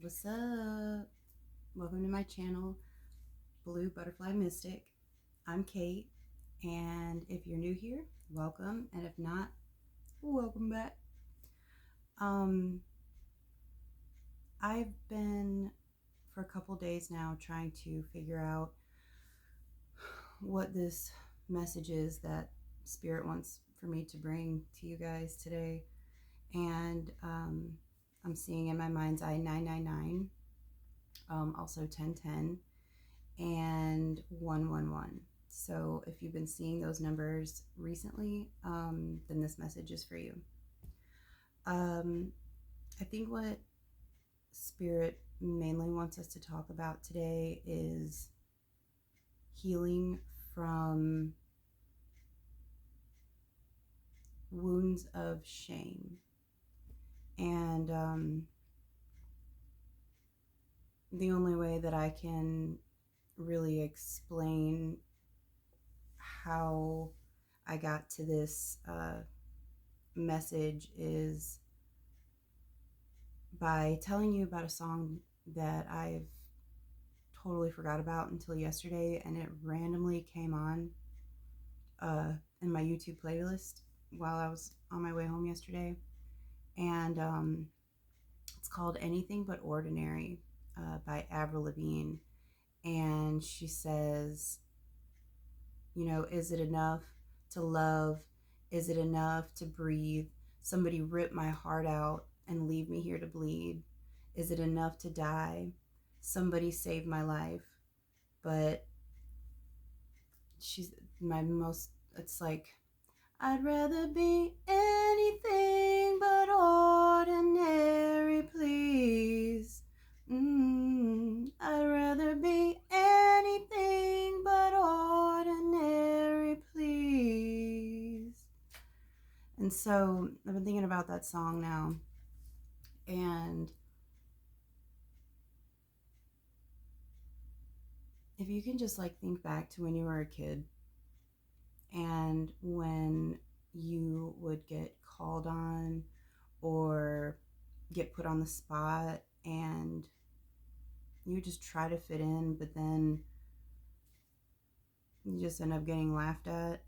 What's up? Welcome to my channel, Blue Butterfly Mystic. I'm Kate, and if you're new here, welcome, and if not, welcome back. Um, I've been for a couple days now trying to figure out what this message is that Spirit wants for me to bring to you guys today, and I'm seeing in my mind's eye 999, also 1010. And 111. So if you've been seeing those numbers recently, then this message is for you. I think what Spirit mainly wants us to talk about today is healing from wounds of shame. And the only way that I can really explain how I got to this message is by telling you about a song that I've totally forgot about until yesterday, and it randomly came on in my YouTube playlist while I was on my way home yesterday. And it's called Anything But Ordinary by Avril Lavigne. And she says, is it enough to love? Is it enough to breathe? Somebody rip my heart out and leave me here to bleed. Is it enough to die? Somebody saved my life. But she's my most, it's like, I'd rather be anything but ordinary, please. I'd rather be anything but ordinary, please. And so I've been thinking about that song now, and if you can just think back to when you were a kid and when you would get called on or get put on the spot and you would just try to fit in, but then you just end up getting laughed at,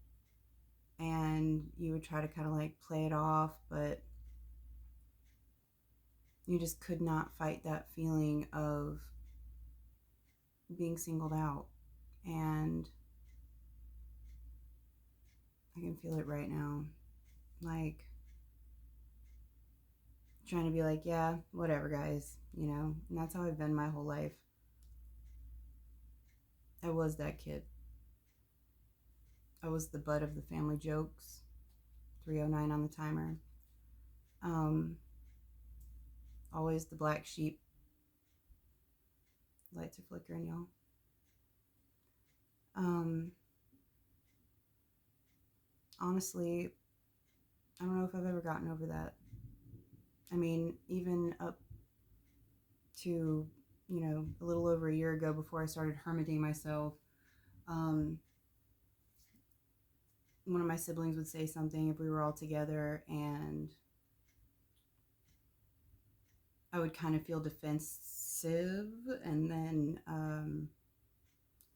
and you would try to kind of play it off, but you just could not fight that feeling of being singled out. And I can feel it right now, trying to be yeah, whatever, guys, and that's how I've been my whole life. I was that kid. I was the butt of the family jokes. 309 on the timer. Always the black sheep. Lights are flickering, y'all. Honestly, I don't know if I've ever gotten over that. I mean, even up to, a little over a year ago, before I started hermiting myself, one of my siblings would say something if we were all together, and I would kind of feel defensive, and then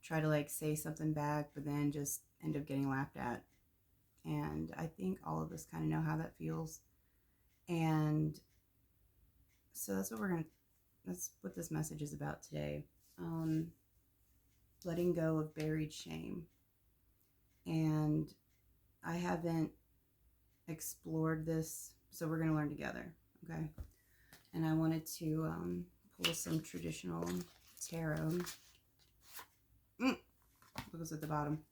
try to say something back, but then just end up getting laughed at. And I think all of us kind of know how that feels. And so that's what this message is about today. Letting go of buried shame. And I haven't explored this, so we're going to learn together, okay? And I wanted to pull some traditional tarot. What was at the bottom?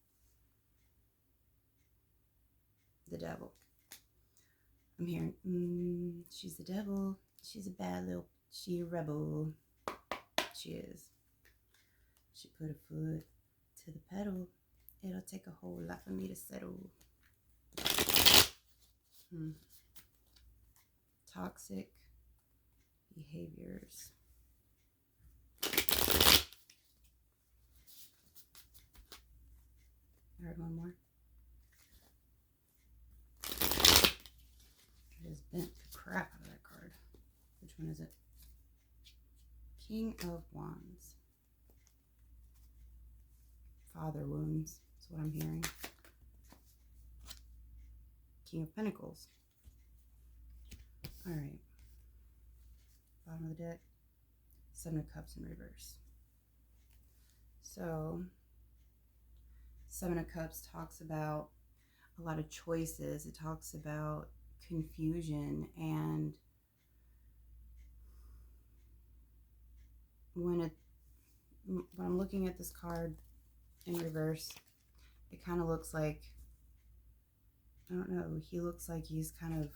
The devil. I'm hearing, she's the devil. She's a bad little, she a rebel. She is. She put a foot to the pedal. It'll take a whole lot for me to settle. Toxic behaviors. I heard one more. I just bent the crap out of that card. Which one is it? King of Wands. Father wounds is what I'm hearing. King of Pentacles. All right. Bottom of the deck. Seven of Cups in reverse. So, Seven of Cups talks about a lot of choices. It talks about confusion, and when I'm looking at this card in reverse, it kind of looks like, I don't know, he looks like he's kind of,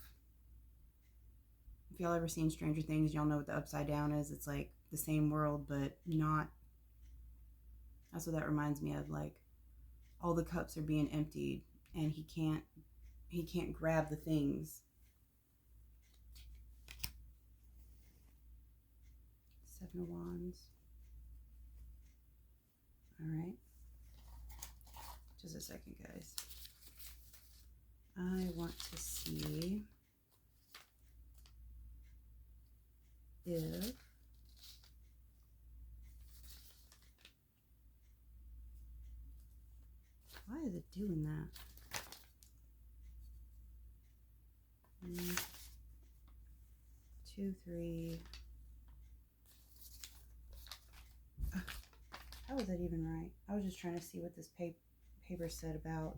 if y'all ever seen Stranger Things, y'all know what the upside down is. It's like the same world, but not. That's what that reminds me of. Like, all the cups are being emptied, and he can't grab the things. Seven of Wands. All right. Just a second, guys. I want to see if why is it doing that? 1, 2, 3. How was that even right? I was just trying to see what this paper said about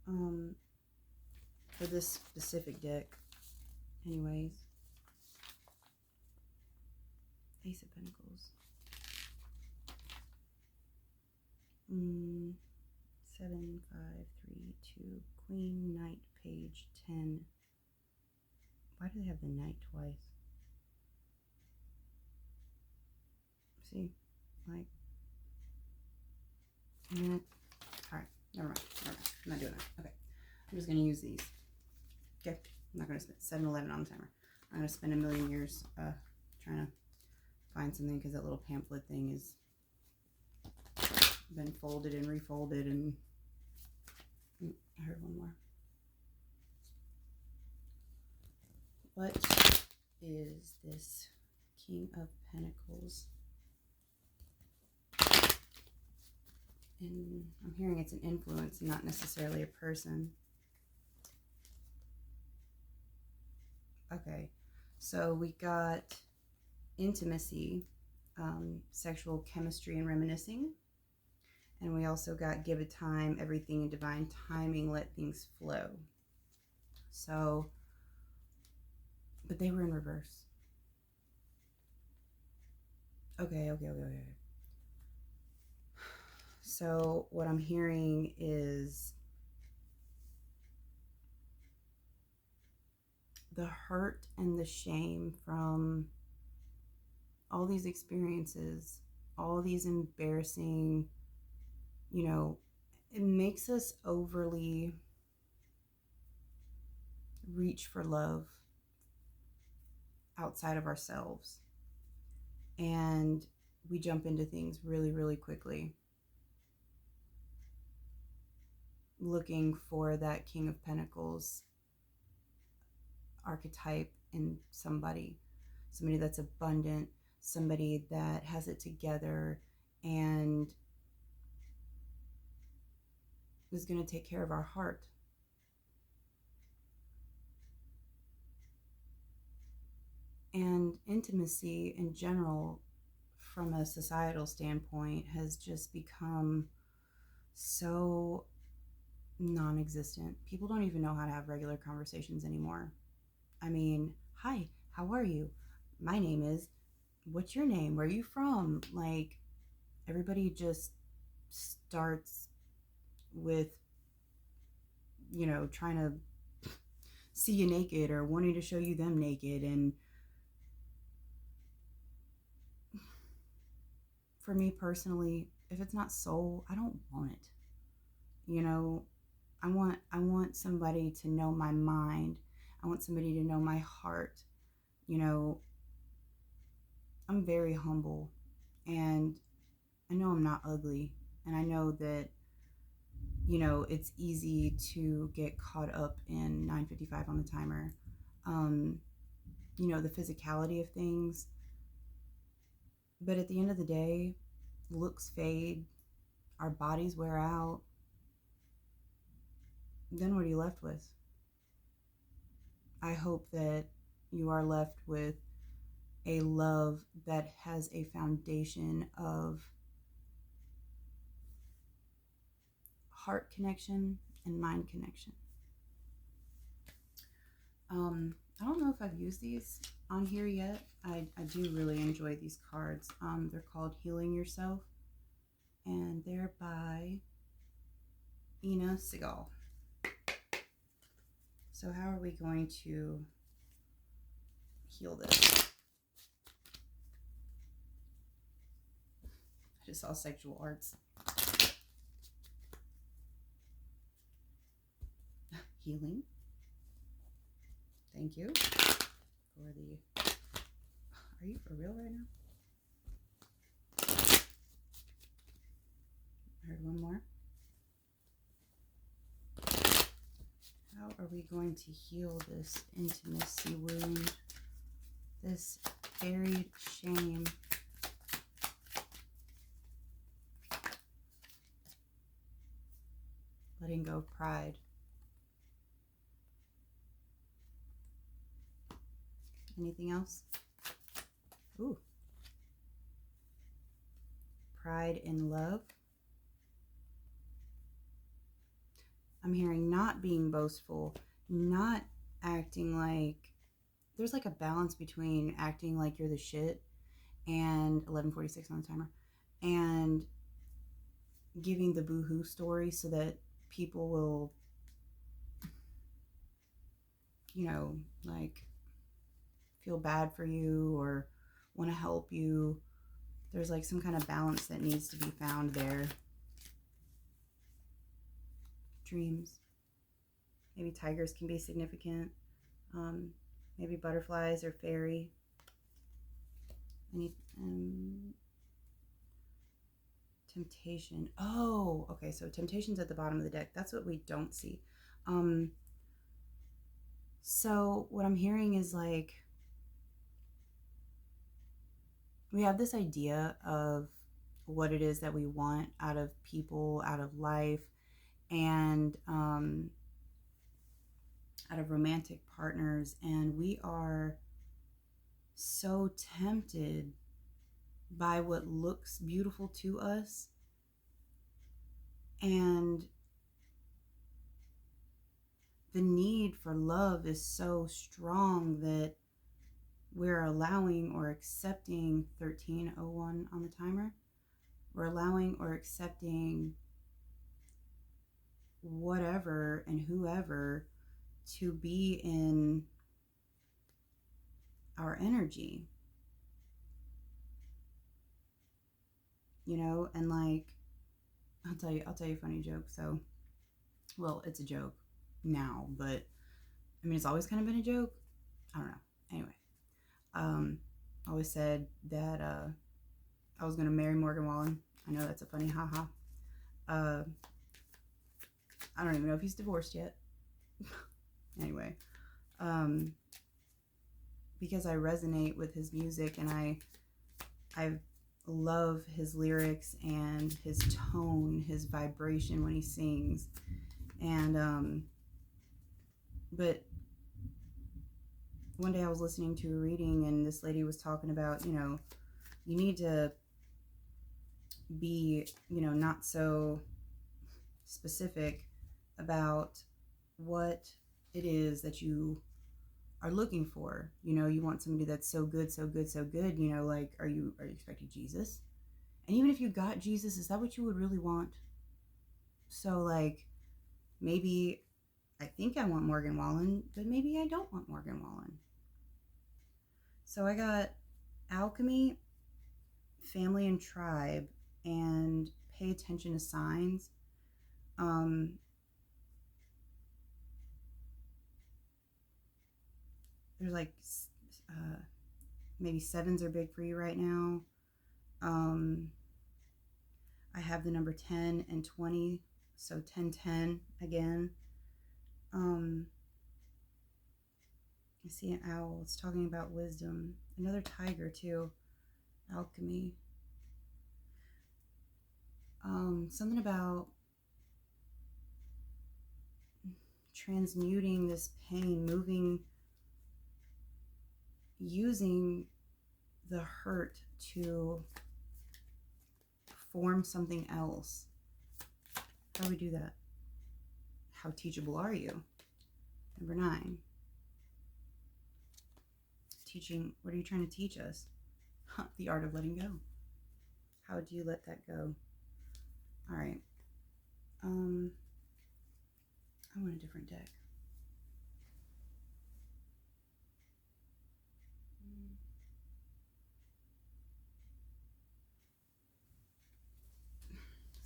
for this specific deck. Anyways, Ace of Pentacles. 7, 5, 3, 2, Queen, Knight, Page, 10. Why do they have the Knight twice? See, like, all right, never mind. I'm not doing that. Okay, I'm just gonna use these. Okay, I'm not gonna spend 7-11 on the timer. I'm gonna spend a million years trying to find something, because that little pamphlet thing has been folded and refolded, and I heard one more. What is this King of Pentacles? And I'm hearing it's an influence, not necessarily a person. Okay, so we got intimacy, sexual chemistry and reminiscing. And we also got give it time, everything in divine timing, let things flow. So, but they were in reverse. Okay. So what I'm hearing is the hurt and the shame from all these experiences, all these embarrassing, it makes us overly reach for love outside of ourselves. And we jump into things really, really quickly, looking for that King of Pentacles archetype in somebody that's abundant, somebody that has it together and is going to take care of our heart. And intimacy in general, from a societal standpoint, has just become so non-existent. People don't even know how to have regular conversations anymore. I mean, hi, how are you? My name is, what's your name? Where are you from? Like, everybody just starts with, trying to see you naked or wanting to show you them naked. And for me personally, if it's not soul, I don't want it. I want somebody to know my mind. I want somebody to know my heart. I'm very humble, and I know I'm not ugly, and I know that, it's easy to get caught up in 9:55 on the timer. The physicality of things, But at the end of the day, looks fade, our bodies wear out. Then what are you left with? I hope that you are left with a love that has a foundation of heart connection and mind connection. I don't know if I've used these on here yet. I do really enjoy these cards. They're called Healing Yourself, and they're by Ina Segal. So how are we going to heal this? I just saw sexual arts. Healing. Thank you for the... Are you for real right now? I heard one more. How are we going to heal this intimacy wound? This buried shame? Letting go of pride. Anything else? Ooh. Pride in love. I'm hearing not being boastful, not acting like... There's like a balance between acting like you're the shit and 11:46 on the timer and giving the boohoo story so that people will, you know, like feel bad for you or want to help you. There's like some kind of balance that needs to be found there. Dreams. Maybe tigers can be significant. Maybe butterflies or fairy. Temptation. Oh, okay. So temptation's at the bottom of the deck. That's what we don't see. So what I'm hearing is like, we have this idea of what it is that we want out of people, out of life, and out of romantic partners. And we are so tempted by what looks beautiful to us, and the need for love is so strong that we're allowing or accepting 13:01 on the timer. We're allowing or accepting whatever and whoever to be in our energy, you know. And like, I'll tell you a funny joke. So, well, it's a joke now, but I mean, it's always kind of been a joke. I don't know. Anyway, I always said that I was gonna marry Morgan Wallen. I know that's a funny haha. I don't even know if he's divorced yet. Anyway, because I resonate with his music, and I love his lyrics and his tone, his vibration when he sings. And but one day I was listening to a reading, and this lady was talking about, you know, you need to be, you know, not so specific about what it is that you are looking for. You know, you want somebody that's so good, so good, so good. You know, like, are you expecting Jesus? And even if you got Jesus, is that what you would really want? So like, maybe I think I want Morgan Wallen, but maybe I don't want Morgan Wallen. So I got Alchemy, Family and Tribe, and Pay Attention to Signs. There's like maybe sevens are big for you right now. I have the number 10 and 20, so 10-10 again. I see an owl. It's talking about wisdom. Another tiger too. alchemy. Something about transmuting this pain, using the hurt to form something else. How do we do that? How teachable are you? Number 9. Teaching, what are you trying to teach us? The art of letting go. How do you let that go? All right. I want a different deck.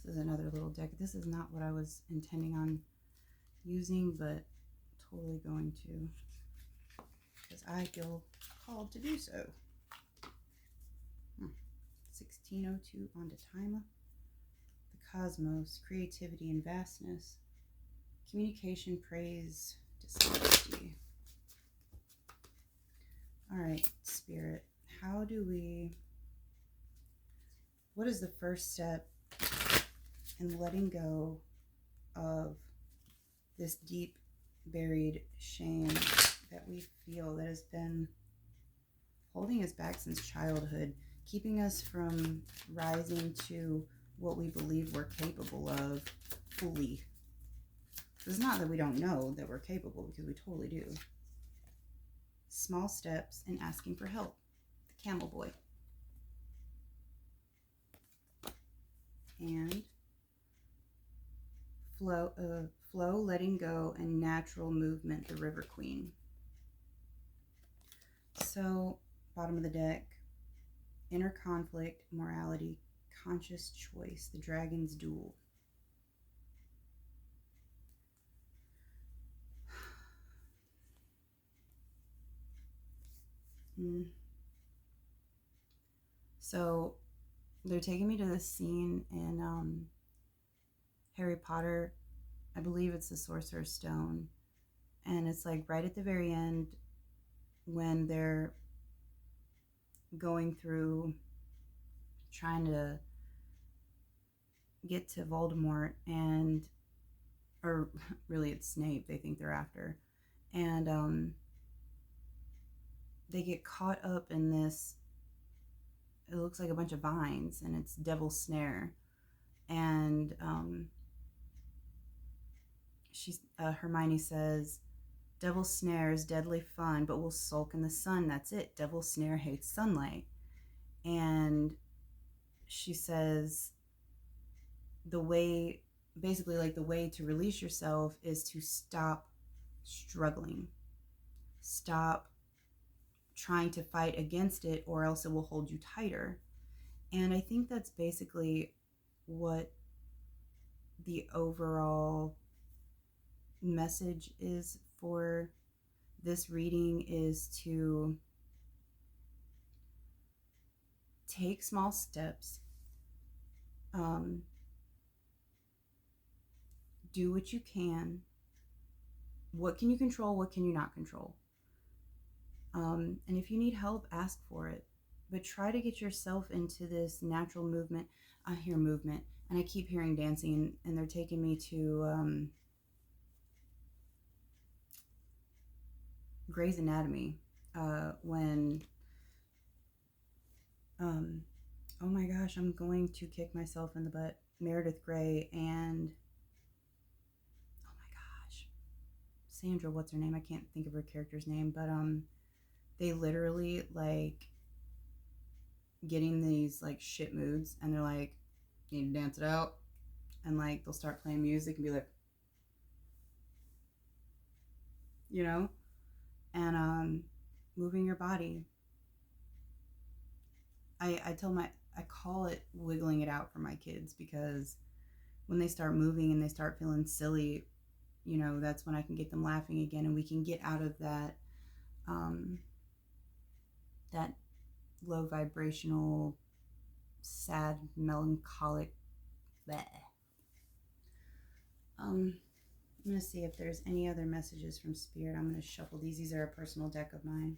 This is another little deck. This is not what I was intending on using, but totally going to, because I feel called to do so. 1602 onto Tima. The cosmos, creativity and vastness. Communication, praise, dishonesty. All right, Spirit, what is the first step in letting go of this deep buried shame that we feel that has been holding us back since childhood, keeping us from rising to what we believe we're capable of fully? It's not that we don't know that we're capable, because we totally do. Small steps in asking for help. The Camel Boy. And flow, letting go, and natural movement, the River Queen. So, bottom of the deck, inner conflict, morality, conscious choice, the Dragon's Duel. So, they're taking me to this scene in Harry Potter. I believe it's the Sorcerer's Stone. And it's like right at the very end when they're going through trying to get to Voldemort, or really it's Snape they think they're after. And they get caught up in this, it looks like a bunch of vines, and it's Devil's Snare. And Hermione says, Devil's Snare is deadly fun, but will sulk in the sun. That's it. Devil's Snare hates sunlight. And she says, the way to release yourself is to stop struggling. Stop trying to fight against it, or else it will hold you tighter. And I think that's basically what the overall message is for this reading, is to take small steps, do what you can. What can you control? What can you not control? And if you need help, ask for it. But try to get yourself into this natural movement. I hear movement, and I keep hearing dancing, and they're taking me to Grey's Anatomy. When oh my gosh, I'm going to kick myself in the butt. Meredith Grey and, oh my gosh, Sandra, what's her name? I can't think of her character's name, but they literally like get in these like shit moods, and they're like, need to dance it out, and like they'll start playing music and be like, you know, and moving your body. I call it wiggling it out for my kids, because when they start moving and they start feeling silly, you know, that's when I can get them laughing again, and we can get out of that that low vibrational, sad, melancholic bleh. I'm going to see if there's any other messages from Spirit. I'm going to shuffle these. These are a personal deck of mine.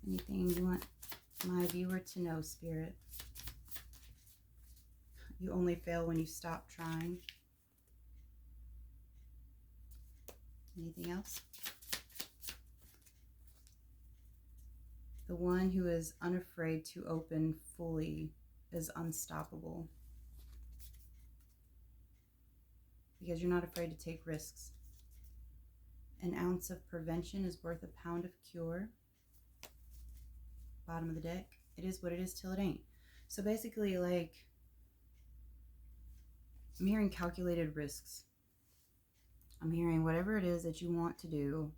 Anything you want my viewer to know, Spirit? You only fail when you stop trying. Anything else? The one who is unafraid to open fully is unstoppable. Because you're not afraid to take risks. An ounce of prevention is worth a pound of cure. Bottom of the deck. It is what it is till it ain't. So basically, like, I'm hearing calculated risks. I'm hearing whatever it is that you want to do,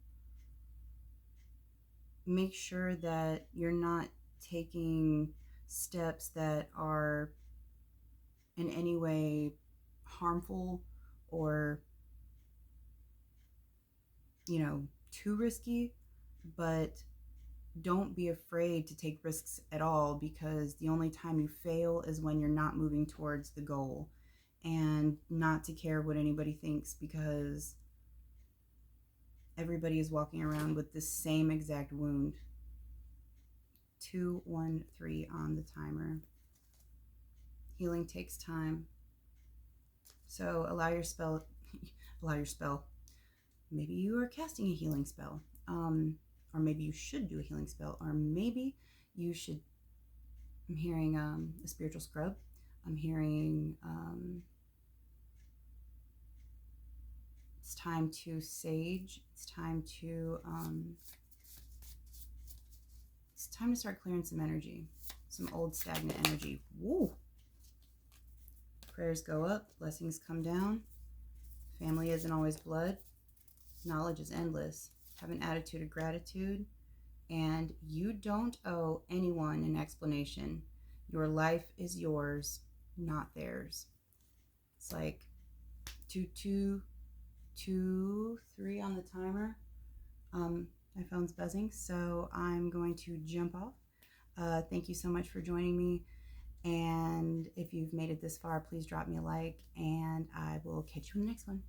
make sure that you're not taking steps that are in any way harmful or, too risky, but don't be afraid to take risks at all, because the only time you fail is when you're not moving towards the goal, and not to care what anybody thinks, because everybody is walking around with the same exact wound. 213 on the timer. Healing takes time. So allow your spell. Maybe you are casting a healing spell. Or maybe you should do a healing spell. Or maybe you should. I'm hearing a spiritual scrub. I'm hearing it's time to sage. It's time to start clearing some energy, some old stagnant energy. Woo! Prayers go up, blessings come down. Family isn't always blood. Knowledge is endless. Have an attitude of gratitude, and you don't owe anyone an explanation. Your life is yours, not theirs. It's like 2, 2, 2, 3 on the timer. My phone's buzzing, so I'm going to jump off. Thank you so much for joining me. And if you've made it this far, please drop me a like, and I will catch you in the next one.